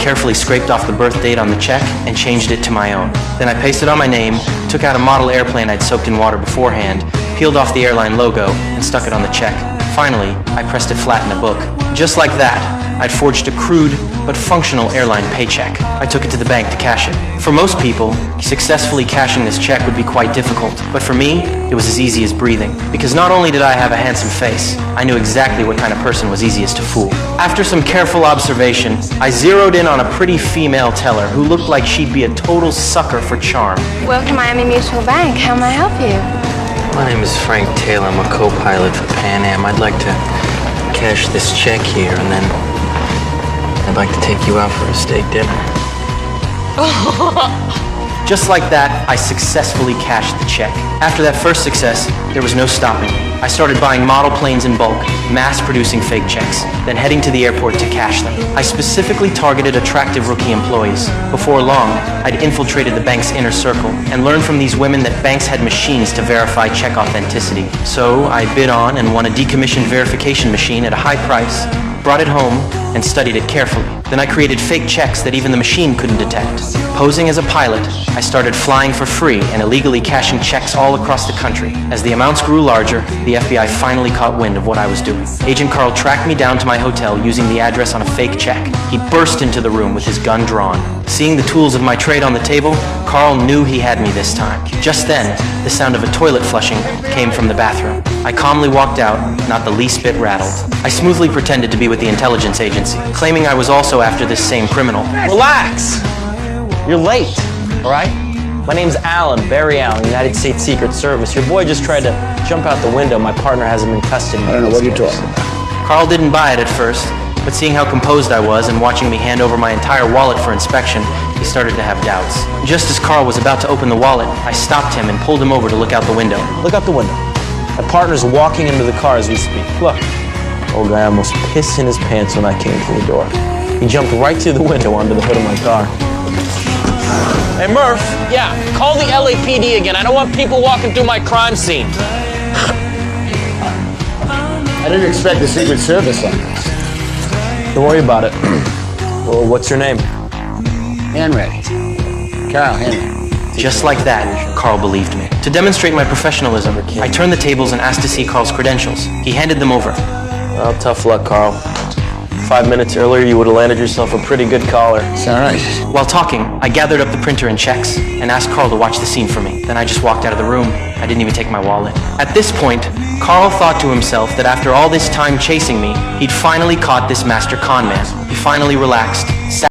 carefully scraped off the birth date on the check and changed it to my own. Then I pasted on my name, took out a model airplane I'd soaked in water beforehand, peeled off the airline logo, and stuck it on the check. Finally, I pressed it flat in a book. Just like that, I'd forged a crude but functional airline paycheck. I took it to the bank to cash it. For most people, successfully cashing this check would be quite difficult, but for me, it was as easy as breathing. Because not only did I have a handsome face, I knew exactly what kind of person was easiest to fool. After some careful observation, I zeroed in on a pretty female teller who looked like she'd be a total sucker for charm. Welcome to Miami Mutual Bank. How may I help you? My name is Frank Taylor. I'm a co-pilot for Pan Am. I'd like to cash this check here, and then I'd like to take you out for a steak dinner. Just like that, I successfully cashed the check. After that first success, there was no stopping me. I started buying model planes in bulk, mass-producing fake checks, then heading to the airport to cash them. I specifically targeted attractive rookie employees. Before long, I'd infiltrated the bank's inner circle and learned from these women that banks had machines to verify check authenticity. So I bid on and won a decommissioned verification machine at a high price, brought it home, and studied it carefully. Then I created fake checks that even the machine couldn't detect. Posing as a pilot, I started flying for free and illegally cashing checks all across the country. As the amounts grew larger, the FBI finally caught wind of what I was doing. Agent Carl tracked me down to my hotel using the address on a fake check. He burst into the room with his gun drawn. Seeing the tools of my trade on the table, Carl knew he had me this time. Just then, the sound of a toilet flushing came from the bathroom. I calmly walked out, not the least bit rattled. I smoothly pretended to be with the intelligence agency, claiming I was also after this same criminal. Relax! You're late, all right? My name's Alan, Barry Allen, United States Secret Service. Your boy just tried to jump out the window. My partner has him in custody. I don't know what you're talking about. Carl didn't buy it at first, but seeing how composed I was and watching me hand over my entire wallet for inspection, he started to have doubts. Just as Carl was about to open the wallet, I stopped him and pulled him over to look out the window. Look out the window. My partner's walking into the car as we speak. Look. Old guy almost pissed in his pants when I came through the door. He jumped right through the window onto the hood of my car. Hey, Murph. Yeah, call the LAPD again. I don't want people walking through my crime scene. I didn't expect the Secret Service on this. Don't worry about it. Well, what's your name? Henry. Carl Henry. Just like that, Carl believed me. To demonstrate my professionalism, I turned the tables and asked to see Carl's credentials. He handed them over. Well, tough luck, Carl. 5 minutes earlier, you would have landed yourself a pretty good collar. It's all right. While talking, I gathered up the printer and checks and asked Carl to watch the scene for me. Then I just walked out of the room. I didn't even take my wallet. At this point, Carl thought to himself that after all this time chasing me, he'd finally caught this master con man. He finally relaxed,